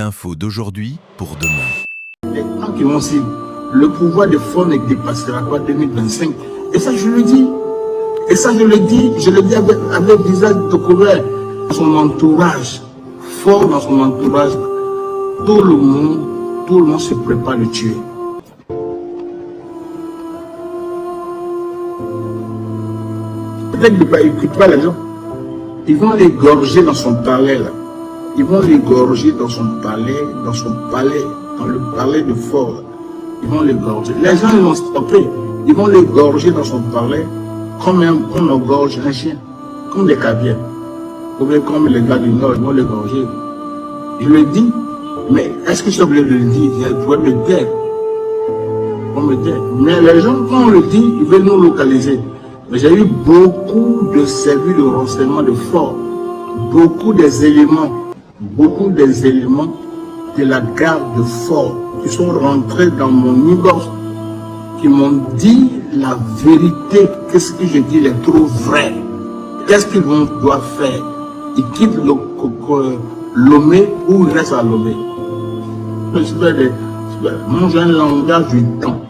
l'info d'aujourd'hui pour demain. Les temps qui vont suivre, le pouvoir de fort ne dépassera pas 2025. Et ça, je le dis. Et ça, je le dis avec visage de couvert. Son entourage, fort dans son entourage, tout le monde se prépare à le tuer. Peut-être qu'il n'écoute pas les gens. Ils vont l'égorger dans son palais, là. Ils vont l'égorger dans son palais, dans le palais de Fort. Ils vont l'égorger. Les gens, ils vont stopper. Ils vont l'égorger dans son palais, comme on égorge un chien, comme des caviars. Ou bien comme les gars du Nord, ils vont l'égorger. Je le dis, mais est-ce que je suis obligé de le dire? Je dois me taire. Mais les gens, quand on le dit, ils veulent nous localiser. Mais j'ai eu beaucoup de services de renseignement de Fort, beaucoup des éléments de la garde de Fort qui sont rentrés dans mon inbox, qui m'ont dit la vérité. Qu'est-ce que je dis est trop vrai. Qu'est-ce qu'ils doivent faire? Ils quittent Lomé ou ils restent à Lomé. Moi j'ai un langage du temps.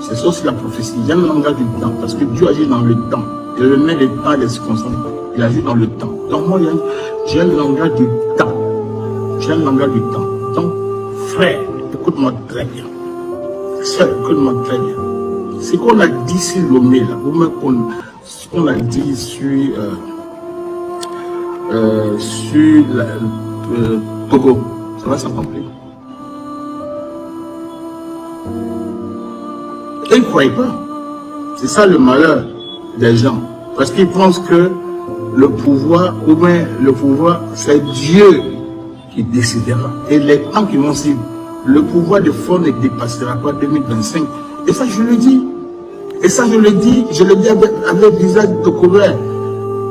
C'est ça aussi la prophétie. J'ai un langage du temps parce que Dieu agit dans le temps. Il remet le temps et les circonstances. Il agit dans le temps. Donc moi j'ai un langage du temps. J'ai un langage du temps. Donc frère, écoute-moi très bien. Sœur, écoute-moi très bien. Ce qu'on a dit sur Lomé, là, ce qu'on a dit sur Togo, ça va s'accomplir. Et ils ne croient pas. C'est ça le malheur des gens. Parce qu'ils pensent que le pouvoir, c'est Dieu qui décidera. Et les temps qui vont suivre, le pouvoir de fort ne dépassera pas 2025. Et ça, je le dis. Je le dis avec visage de couvert.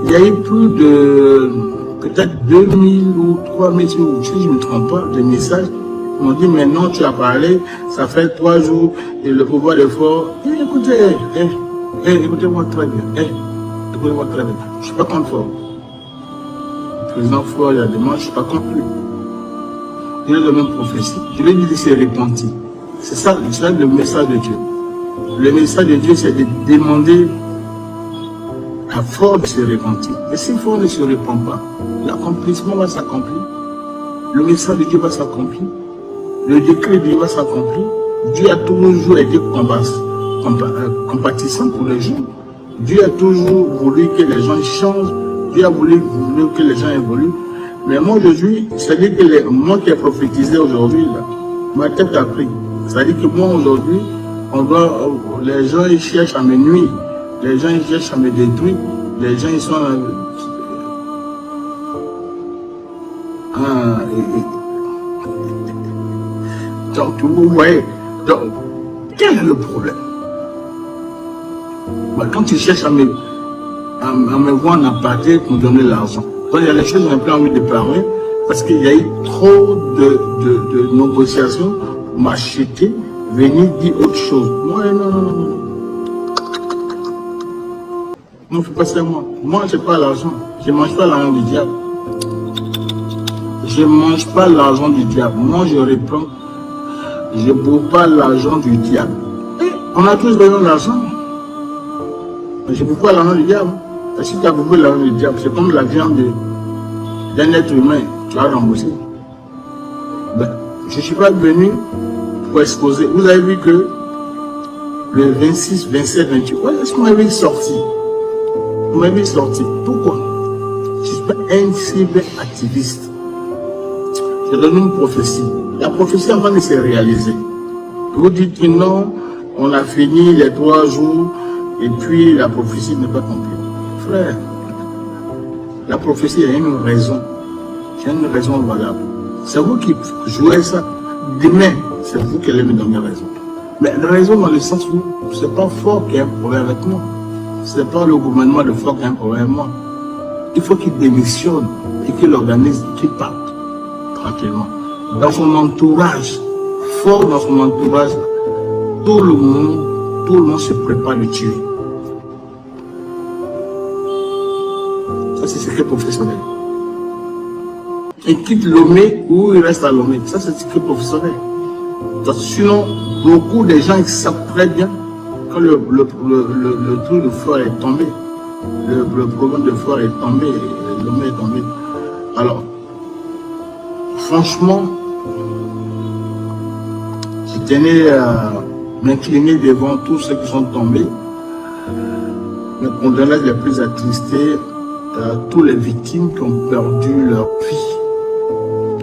Il y a eu plus de peut-être 2000 ou 3000, si je ne me trompe pas, de messages. Ils m'ont dit, mais non, tu as parlé, ça fait 3 jours, et le pouvoir de fort. Écoutez-moi très bien. Écoutez-moi très bien. Je ne suis pas contre Fort. Le président Fort, il a demandé, je ne suis pas contre lui. Il a la même prophétie. Je lui ai dit, c'est repenti. C'est ça le message de Dieu. Le message de Dieu, c'est de demander à Fort de se repentir. Et si Fort ne se repent pas, l'accomplissement va s'accomplir. Le message de Dieu va s'accomplir. Le décret de Dieu va s'accomplir. Dieu a toujours été compatissant pour les gens. Dieu a toujours voulu que les gens changent. Dieu a voulu que les gens évoluent. Mais moi aujourd'hui, c'est-à-dire que moi qui ai prophétisé aujourd'hui, ma tête a pris. C'est-à-dire que moi aujourd'hui, les gens ils cherchent à me nuire. Les gens ils cherchent à me détruire. Les gens ils sont... Donc vous voyez, donc, quel est le problème? Quand tu cherches à me voir en aparté pour me donner l'argent, il y a des choses que je n'ai pas envie de parler parce qu'il y a eu trop de négociations pour m'acheter, venir dire autre chose. Moi, non. Moi, je ne fais pas ça moi. Moi, je n'ai pas l'argent. Je ne mange pas l'argent du diable. Je ne mange pas l'argent du diable. Moi, je reprends. Je ne bois pas l'argent du diable. On a tous besoin d'argent. Mais je ne bois pas l'argent du diable. Et si tu as bouffé l'argent du diable, c'est comme la viande d'un être humain. Tu vas rembourser. Ben, je ne suis pas venu pour exposer. Vous avez vu que le 26, 27, 28, est-ce qu'on m'avait sorti? Vous m'avez sorti. Pourquoi? Je ne suis pas un cyber-activiste. Je donne une prophétie. La prophétie avant de se réaliser. Vous dites que non, on a fini les 3 jours et puis la prophétie n'est pas complète. Frère, la prophétie a une raison. Il y a une raison valable. C'est vous qui jouez ça. Demain, c'est vous qui allez me donner raison. Mais la raison dans le sens où ce n'est pas Fort qui a un problème avec moi. Ce n'est pas le gouvernement de Fort qui a un problème avec moi. Il faut qu'il démissionne et qu'il organise, qu'il parte tranquillement. Dans son entourage, Fort dans son entourage, tout le monde se prépare à le tuer. Ça, c'est secret professionnel. il quitte Lomé ou il reste à Lomé. Ça, c'est secret professionnel. Sinon, beaucoup de gens ils savent très bien quand le truc de fleur est tombé, le programme de fleur est tombé, Lomé est tombé. Alors, franchement, je tenais à m'incliner devant tous ceux qui sont tombés. Mes condoléances les plus attristées à tous les victimes qui ont perdu leur vie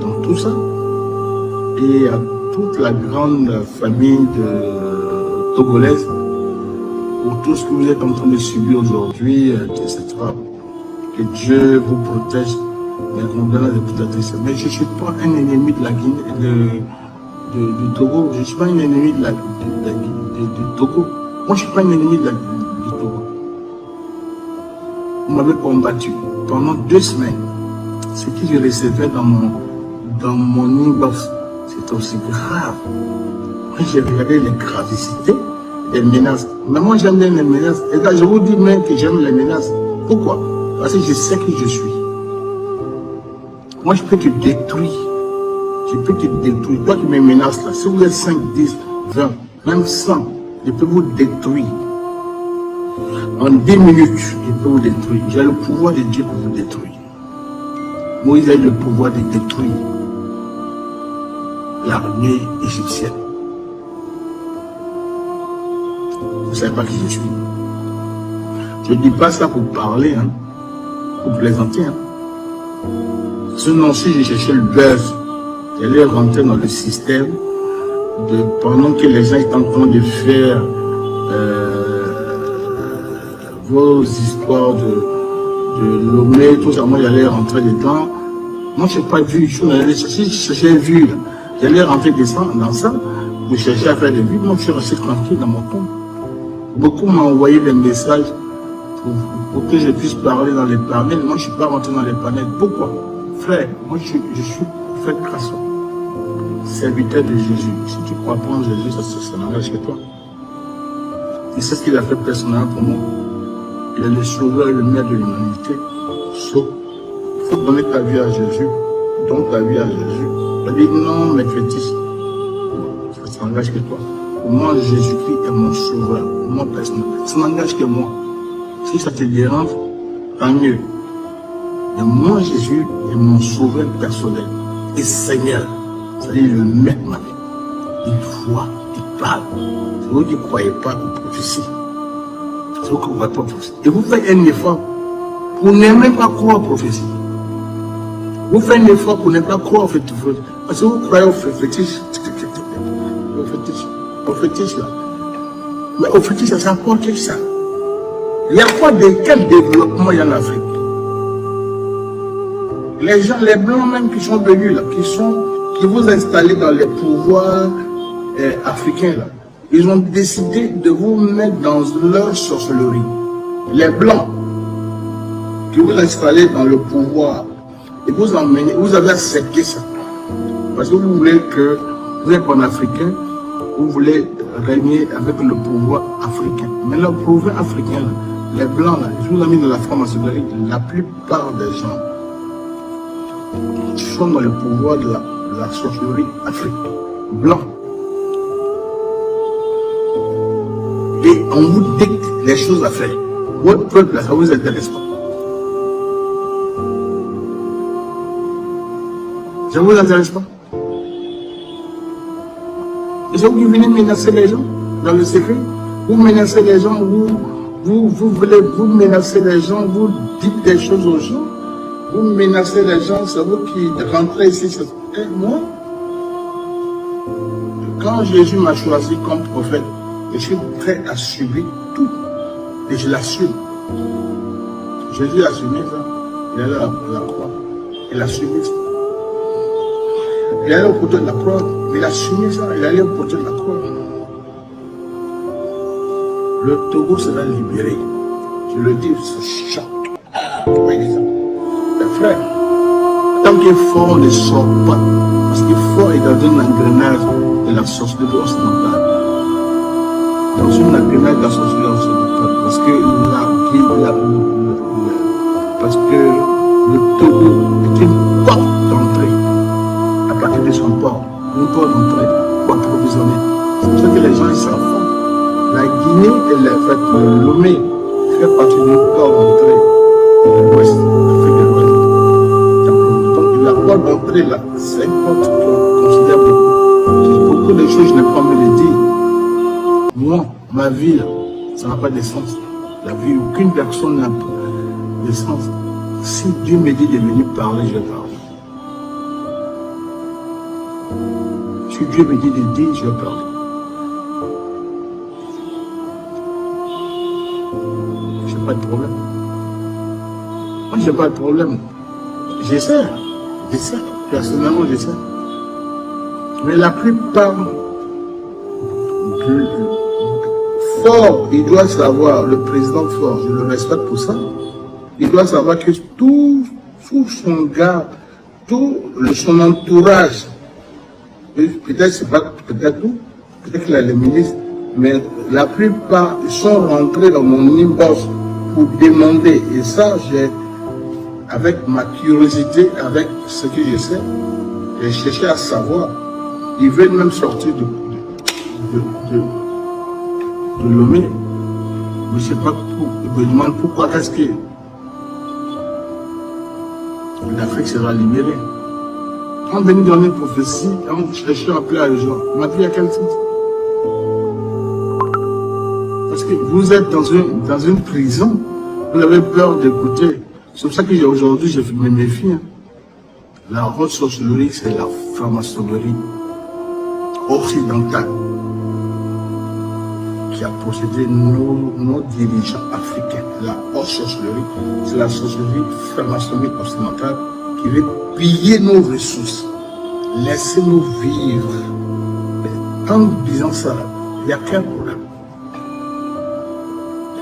dans tout ça. Et à toute la grande famille de Togolaise pour tout ce que vous êtes en train de subir aujourd'hui, etc. Que Dieu vous protège. Mes condoléances les plus attristées. Mais je ne suis pas un ennemi de la Guinée, du Togo. Je ne suis pas un ennemi du Togo. Moi, je ne suis pas un ennemi du Togo. Vous m'avez combattu pendant 2 semaines. Ce que je recevais dans mon inbox, c'est aussi grave. Moi, j'ai regardé les gravicités, les menaces. Mais moi, j'aime bien les menaces. Et là, je vous dis même que j'aime les menaces. Pourquoi? Parce que je sais qui je suis. Moi, je peux te détruire. Je peux te détruire. Toi qui me menaces là, si vous êtes 5, 10, 20, même 100, je peux vous détruire. En 10 minutes, je peux vous détruire. J'ai le pouvoir de Dieu pour vous détruire. Moïse a eu le pouvoir de détruire l'armée égyptienne. Vous ne savez pas qui je suis. Je ne dis pas ça pour parler, hein, pour plaisanter. Hein. Sinon, si je cherchais le buzz, j'allais rentrer dans le système pendant que les gens étaient en train de faire vos histoires de Lomé, tout ça, moi j'allais rentrer dedans. Moi je n'ai pas vu, si j'ai vu, j'allais rentrer dans ça, pour chercher à faire des vues. Moi je suis resté tranquille dans mon coin. Beaucoup m'ont envoyé des messages pour que je puisse parler dans les panels. Moi je ne suis pas rentré dans les panels. Pourquoi? Frère, moi je suis frère Crasso, serviteur de Jésus. Si tu crois pas en Jésus, ça n'engage que toi. Et c'est ce qu'il a fait personnellement pour moi. Il est le sauveur et le maître de l'humanité. So, il faut donner ta vie à Jésus. Donne ta vie à Jésus. Il a dit non, mes fétiches. Ça n'engage que toi. Pour moi, Jésus-Christ est mon sauveur, mon personnel. Ça n'engage que moi. Si ça te dérange, tant mieux. Mais moi, Jésus est mon sauveur personnel. Et Seigneur, c'est-à-dire le maître de ma vie. Il voit, il parle. C'est vous qui ne croyez pas aux prophéties. C'est vous qui ne croyez pas aux prophéties. Et vous faites un effort pour n'aimer pas croire aux prophéties. Vous faites un effort pour ne pas croire aux fétiches. Parce que vous croyez aux fétiches. Aux fétiches là. Mais aux fétiches, ça s'apporte ça. Il y a quoi de quel développement il y a en Afrique? Les gens, les blancs même qui sont venus là, qui vous installent dans les pouvoirs africains là, ils ont décidé de vous mettre dans leur sorcellerie. Les blancs qui vous installent dans le pouvoir et vous emmenez, vous avez accepté ça. Parce que vous voulez que vous êtes un Africain, vous voulez régner avec le pouvoir africain. Mais le pouvoir africain, là, les blancs, là, je vous ai mis dans la franc-maçonnerie, la plupart des gens sont dans le pouvoir de la sorcellerie africaine. Blanc. Et on vous dicte les choses à faire. Votre peuple, ça vous intéresse pas. Ça vous intéresse pas. Et c'est vous qui venez menacer les gens dans le secret. Vous menacez les gens, vous voulez vous menacer les gens, vous dites des choses aux gens. Vous menacez les gens, c'est vous qui rentrez ici. Et moi, quand Jésus m'a choisi comme prophète, je suis prêt à subir tout. Et je l'assume. Jésus a assumé ça. Il est allé à la croix. Il a assumé ça. Il est allé au côté de la croix. Il a assumé ça. Il est allé au côté de la croix. Le Togo sera libéré. Je le dis, c'est choc. Voyez ça. Frère, tant qu'il est fort, ne sort pas. Parce que fort est dans un engrenage de la sorcellerie occidentale. Dans une engrenage de la sorcellerie occidentale. Parce que le Togo est une porte d'entrée à partir de son port, une porte d'entrée pour approvisionner. C'est ce que les gens ils s'en font. La Guinée et le Lomé fait partie d'une porte d'entrée de l'Ouest, d'Afrique de l'Ouest. Donc la porte d'entrée là, c'est une porte qu'on considère beaucoup. Beaucoup de choses, je n'ai pas me les dire. Moi, ma vie, là, ça n'a pas de sens. La vie, aucune personne n'a de sens. Si Dieu me dit de venir parler, je vais parler. Si Dieu me dit de dire, je vais parler. Je n'ai pas de problème. Moi, je n'ai pas de problème. J'essaie. Personnellement, j'essaie. Mais la plupart Fort, il doit savoir, le président Fort, je le respecte pour ça, il doit savoir que tout son gars, tout son entourage, peut-être c'est pas peut-être tout, peut-être qu'il a les ministres, mais la plupart sont rentrés dans mon inbox pour demander, et ça, avec ma curiosité, avec ce que je sais, j'ai cherché à savoir. Ils veulent même sortir de Lomé. Je ne sais pas pourquoi. Ils me demandent pourquoi est-ce que l'Afrique sera libérée. On venait donner une prophétie, on cherchait à appeler à les gens. On m'a dit à quel titre? Parce que vous êtes dans une prison, vous avez peur d'écouter. C'est pour ça qu'aujourd'hui, je me méfie. Hein. La haute sorcellerie, c'est la franc-maçonnerie occidentale qui a possédé nos dirigeants africains. La haute sorcellerie, c'est la sorcellerie franc-maçonnerie occidentale qui veut piller nos ressources, laisser-nous vivre. Mais en disant ça, il n'y a qu'un problème.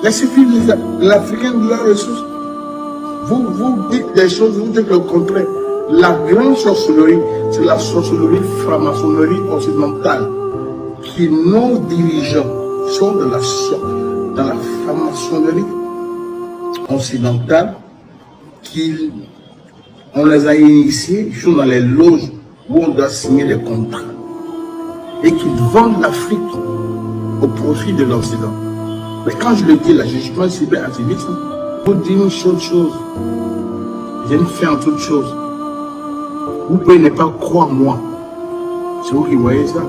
Laissez vivre l'Africain de leurs ressources. Vous dites des choses, vous dites le contraire. La grande sorcellerie, c'est la sorcellerie franc-maçonnerie occidentale qui nos dirigeants sont dans la franc-maçonnerie occidentale, on les a initiés, ils sont dans les loges où on doit signer des contrats et qu'ils vendent l'Afrique au profit de l'Occident. Mais quand je le dis là, je ne suis pas cyberactiviste. Pour dire une seule chose, j'ai une fin en toute chose. Vous pouvez ne pas croire moi. C'est vous qui voyez ça.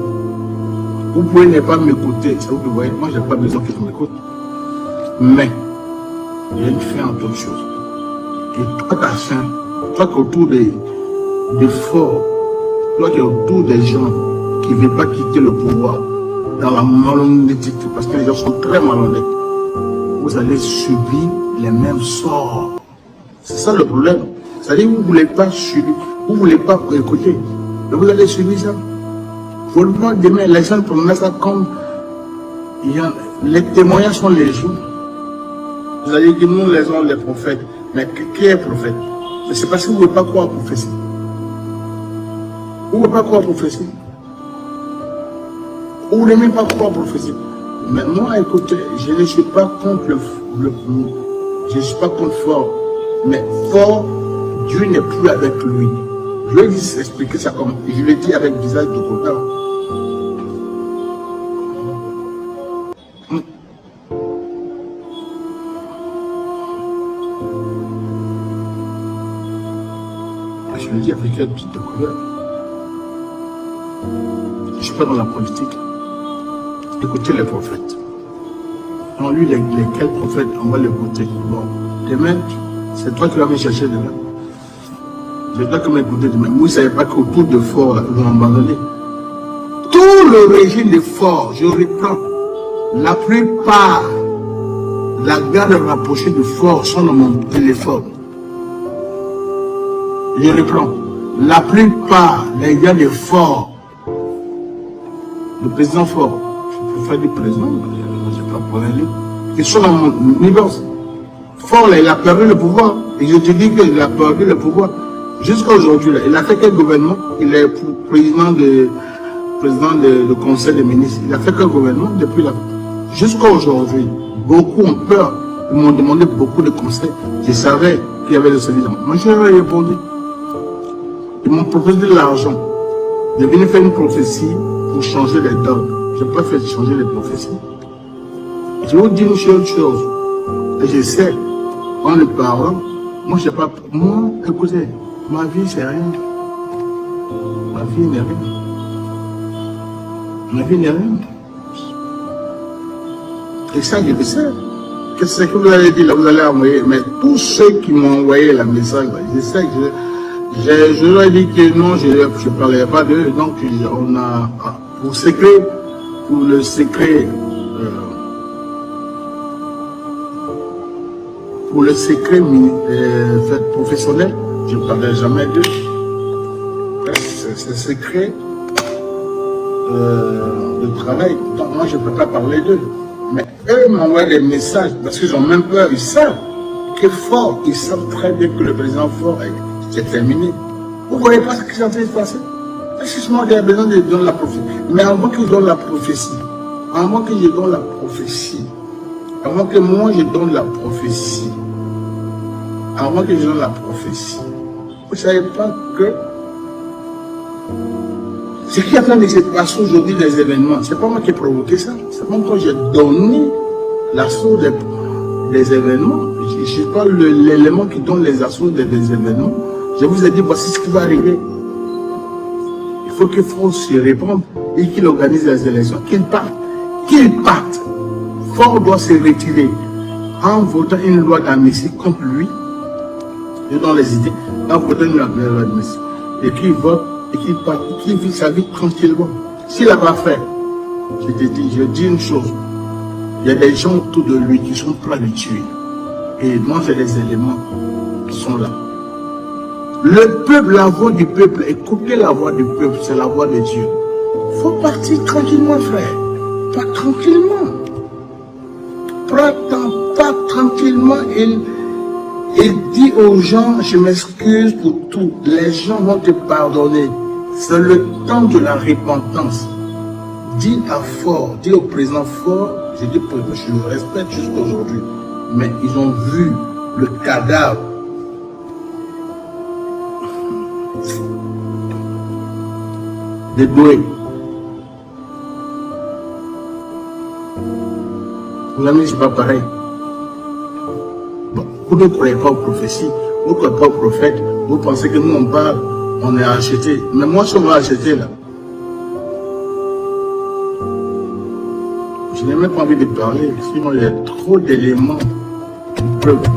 Vous pouvez ne pas m'écouter. C'est vous qui voyez. Moi, je n'ai pas besoin que je m'écoute. Mais, il y a une fin en toute chose. Et toi, ta fin, toi qui es autour des forts, toi qui es autour des gens qui ne veulent pas quitter le pouvoir, dans la malhonnêteté, parce que les gens sont très malhonnêtes, vous allez subir les mêmes sorts. C'est ça le problème. C'est-à-dire que vous ne voulez pas subir, vous ne voulez pas écouter, mais vous allez subir ça. Pour le moment, demain, les gens prennent ça comme les témoignages sont légion. Vous allez dire, nous, les gens, les prophètes. Mais qui est prophète? Mais c'est parce que vous ne voulez pas croire en prophétie. Vous ne voulez pas croire en prophétie. Vous ne voulez même pas croire en prophétie. Mais moi, écoutez, je ne suis pas contre je ne suis pas contre Fort. Mais Fort, Dieu n'est plus avec lui. Je vais juste expliquer ça comme je l'ai dit avec visage de content. Je le dis avec une petite couleur. Je ne suis pas dans la politique. Écoutez les prophètes. On lui lesquels prophètes, on va l'écouter. Bon, demain, c'est toi qui vas me chercher demain. C'est toi qui vas m'écouter demain. Vous ne savez pas qu'autour de Fort, ils vont abandonner. Tout le régime de Fort, je reprends, la plupart, la garde rapprochée de Fort sont dans mon téléphone. Je reprends. La plupart, les gars de Fort, le président Fort, je peux faire du président, je ne sais pas pour aller. Ils sont dans mon niveau. Fort, là, il a perdu le pouvoir. Et je te dis qu'il a perdu le pouvoir. Jusqu'à aujourd'hui, il a fait quel gouvernement? Il est président du conseil des ministres. Il a fait quel gouvernement depuis là? Jusqu'à aujourd'hui, beaucoup ont peur. Ils m'ont demandé beaucoup de conseils. Je savais qu'il y avait de ce genre. Moi, je leur ai répondu. Ils m'ont proposé de l'argent. Je venais faire une prophétie pour changer les dogmes. Je préfère changer les prophéties. Je vous dis une seule chose. Et je sais, en le parlant, moi, je sais pas. Moi, écoutez, ma vie, c'est rien. Ma vie n'est rien. Ma vie n'est rien. Et ça, je le sais. Qu'est-ce que vous allez dire là? Vous allez envoyer. Mais tous ceux qui m'ont envoyé le message, je sais que je leur ai dit que non, je ne parlerai pas d'eux. Donc, on a, pour le secret professionnel, je ne parlerai jamais d'eux. C'est secret de travail. Donc, moi, je ne peux pas parler d'eux. Mais eux m'envoient des messages parce qu'ils ont même peur. Ils savent que fort, ils savent très bien que le président fort est terminé. Vous ne voyez pas ce qui est en train de se passer? Excuse-moi, il y a besoin de donner la prophétie. Mais avant que je donne la prophétie, avant que je donne la prophétie, avant que moi je donne la prophétie, avant que je donne la prophétie, vous ne savez pas que ce qui est en train de se passer aujourd'hui, des événements, c'est pas moi qui ai provoqué ça. C'est pas moi quand j'ai donné la source des événements. Je ne suis pas l'élément qui donne les assauts des événements. Je vous ai dit, voici ce qui va arriver. Il faut qu'il faut se répondre et qu'il organise les élections. Qu'il parte. Qu'il parte. Fort doit se retirer en votant une loi d'amnistie contre lui. Et dans les idées, en votant une loi d'amnistie. Et qu'il vote. Et qu'il vit sa vie tranquillement. S'il n'a pas fait, je dis une chose, il y a des gens autour de lui qui sont prêts à le tuer. Et moi, j'ai des éléments qui sont là. Le peuple, la voix du peuple, écoutez la voix du peuple, c'est la voix de Dieu. Il faut partir tranquillement, frère. Pas tranquillement. Pas tranquillement. Il dit aux gens, je m'excuse pour tout. Les gens vont te pardonner. C'est le temps de la repentance. Dis à Fort, dis au président Fort, je dis pour je le respecte jusqu'à aujourd'hui. Mais ils ont vu le cadavre. De Boé. Vous l'avez dit, c'est pas pareil. Bon, vous ne croyez pas aux prophéties, vous ne croyez pas aux prophètes, vous pensez que nous on parle, on est acheté. Mais moi, je m'a acheté là. Je n'ai même pas envie de parler, sinon il y a trop d'éléments, de preuves,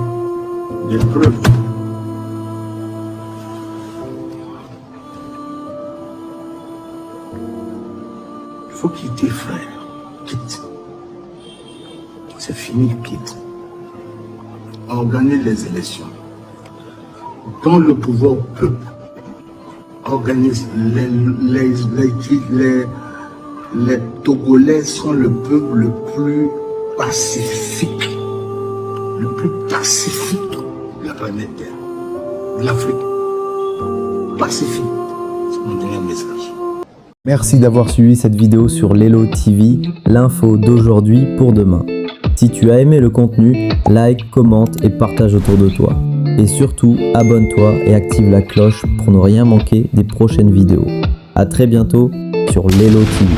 des preuves. Il faut quitter, frère. Quitte. C'est fini, quitte. Organise les élections. Donne le pouvoir au peuple. Organise les Togolais sont le peuple le plus pacifique. Le plus pacifique de la planète Terre. De l'Afrique. Pacifique. C'est mon dernier message. Merci d'avoir suivi cette vidéo sur Lelo TV, l'info d'aujourd'hui pour demain. Si tu as aimé le contenu, like, commente et partage autour de toi. Et surtout, abonne-toi et active la cloche pour ne rien manquer des prochaines vidéos. A très bientôt sur Lelo TV.